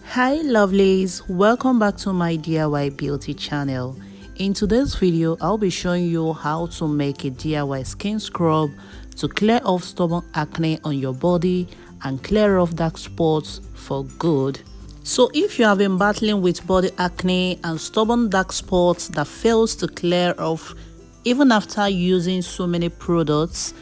Hi lovelies, welcome back to my DIY beauty channel. In today's video, I'll be showing you how to make a DIY skin scrub to clear off stubborn acne on your body and clear off dark spots for good. So if you have been battling with body acne and stubborn dark spots that fails to clear off even after using so many products,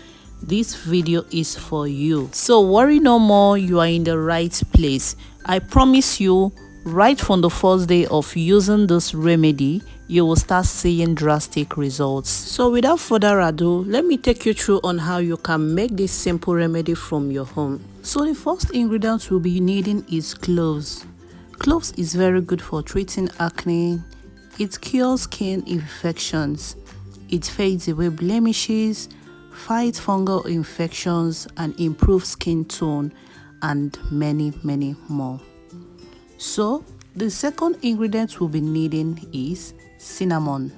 this video is for you. So worry no more, you are in the right place. I promise you, right from the first day of using this remedy, you will start seeing drastic results. So without further ado, let me take you through on how you can make this simple remedy from your home. So the first ingredient we'll be needing is cloves. Cloves is very good for treating acne. It cures skin infections. It fades away blemishes, fights fungal infections, and improves skin tone, and many more. So the second ingredient we'll be needing is cinnamon.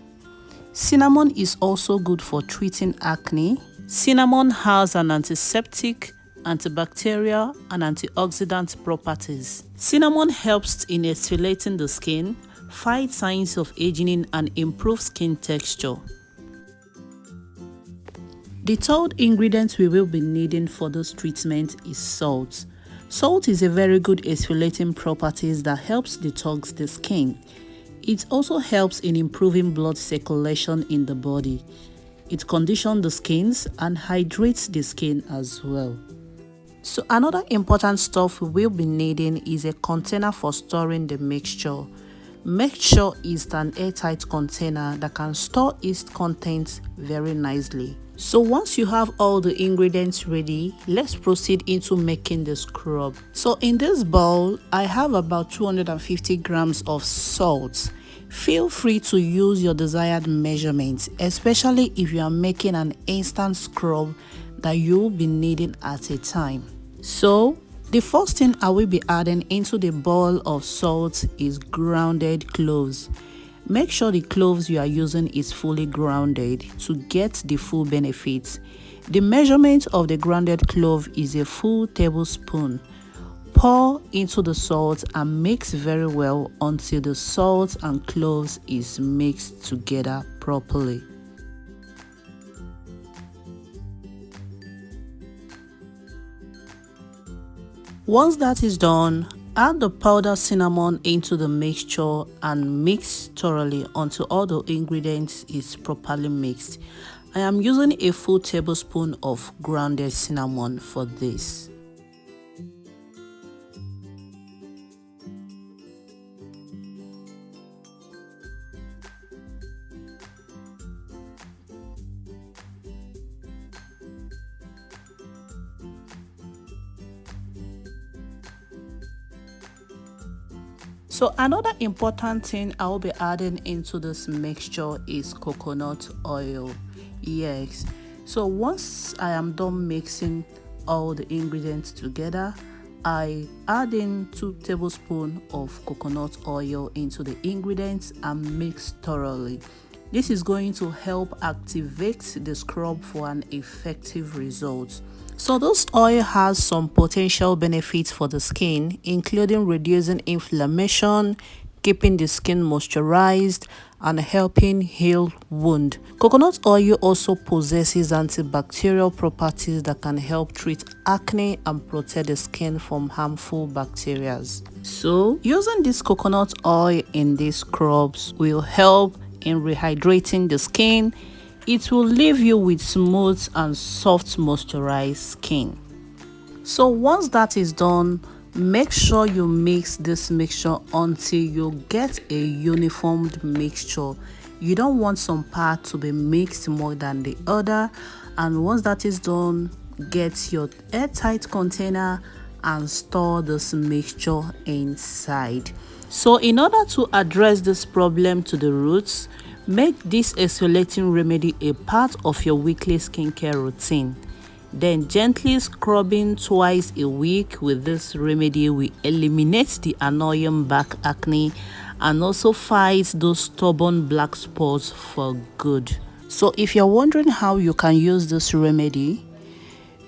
Cinnamon is also good for treating acne. Cinnamon has an antiseptic, antibacterial, and antioxidant properties. Cinnamon helps in exfoliating the skin, fights signs of aging, and improves skin texture. The third ingredient we will be needing for this treatment is salt. Salt is a very good exfoliating properties that helps detox the skin. It also helps in improving blood circulation in the body. It conditions the skins and hydrates the skin as well. So another important stuff we will be needing is a container for storing the mixture. Make sure it's an airtight container that can store its contents very nicely. So once you have all the ingredients ready, let's proceed into making the scrub. So in this bowl, I have about 250 grams of salt. Feel free to use your desired measurements, especially if you are making an instant scrub that you will be needing at a time. So the first thing I will be adding into the bowl of salt is grounded cloves. Make sure the cloves you are using is fully grounded to get the full benefits. The measurement of the grounded clove is a full tablespoon. Pour into the salt and mix very well until the salt and cloves is mixed together properly. Once that is done, add the powdered cinnamon into the mixture and mix thoroughly until all the ingredients is properly mixed. I am using a full tablespoon of grounded cinnamon for this. So another important thing I will be adding into this mixture is coconut oil. Yes, so once I am done mixing all the ingredients together, I add in 2 tablespoons of coconut oil into the ingredients and mix thoroughly. This is going to help activate the scrub for an effective result. So this oil has some potential benefits for the skin, including reducing inflammation, keeping the skin moisturized, and helping heal wound. Coconut oil also possesses antibacterial properties that can help treat acne and protect the skin from harmful bacteria. So using this coconut oil in these scrubs will help in rehydrating the skin. It will leave you with smooth and soft moisturized skin. So once that is done, make sure you mix this mixture until you get a uniformed mixture. You don't want some part to be mixed more than the other. And once that is done, get your airtight container and store this mixture inside. So in order to address this problem to the roots, make this exfoliating remedy a part of your weekly skincare routine. Then gently scrubbing twice a week with this remedy will eliminate the annoying back acne and also fight those stubborn black spots for good. So if you're wondering how you can use this remedy,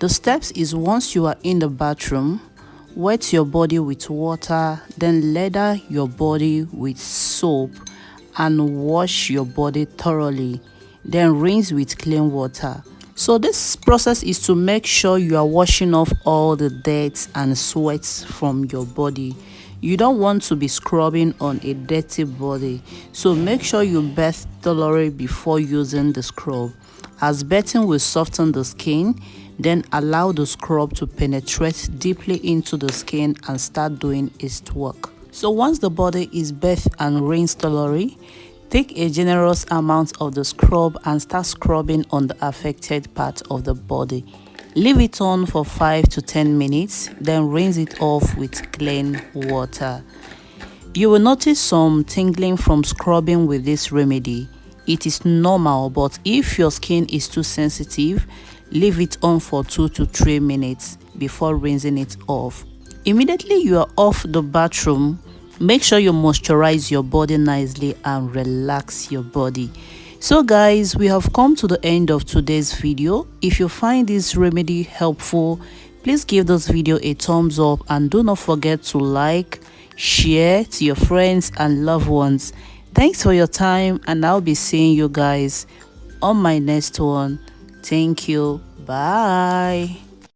the steps is once you are in the bathroom, Wet your body with water, then lather your body with soap and wash your body thoroughly. Then rinse with clean water. So this process is to make sure you are washing off all the dirt and sweat from your body. You don't want to be scrubbing on a dirty body, so make sure you bath thoroughly before using the scrub, as bathing will soften the skin. Then allow the scrub to penetrate deeply into the skin and start doing its work. So once the body is bathed and rinsed thoroughly, take a generous amount of the scrub and start scrubbing on the affected part of the body. Leave it on for 5 to 10 minutes, then rinse it off with clean water. You will notice some tingling from scrubbing with this remedy. It is normal, but if your skin is too sensitive, leave it on for 2 to 3 minutes before rinsing it off. Immediately you are off the bathroom, make sure you moisturize your body nicely and relax your body. So guys, we have come to the end of today's video. If you find this remedy helpful, please give this video a thumbs up and do not forget to like, share to your friends and loved ones. Thanks for your time, and I'll be seeing you guys on my next one. Thank you. Bye.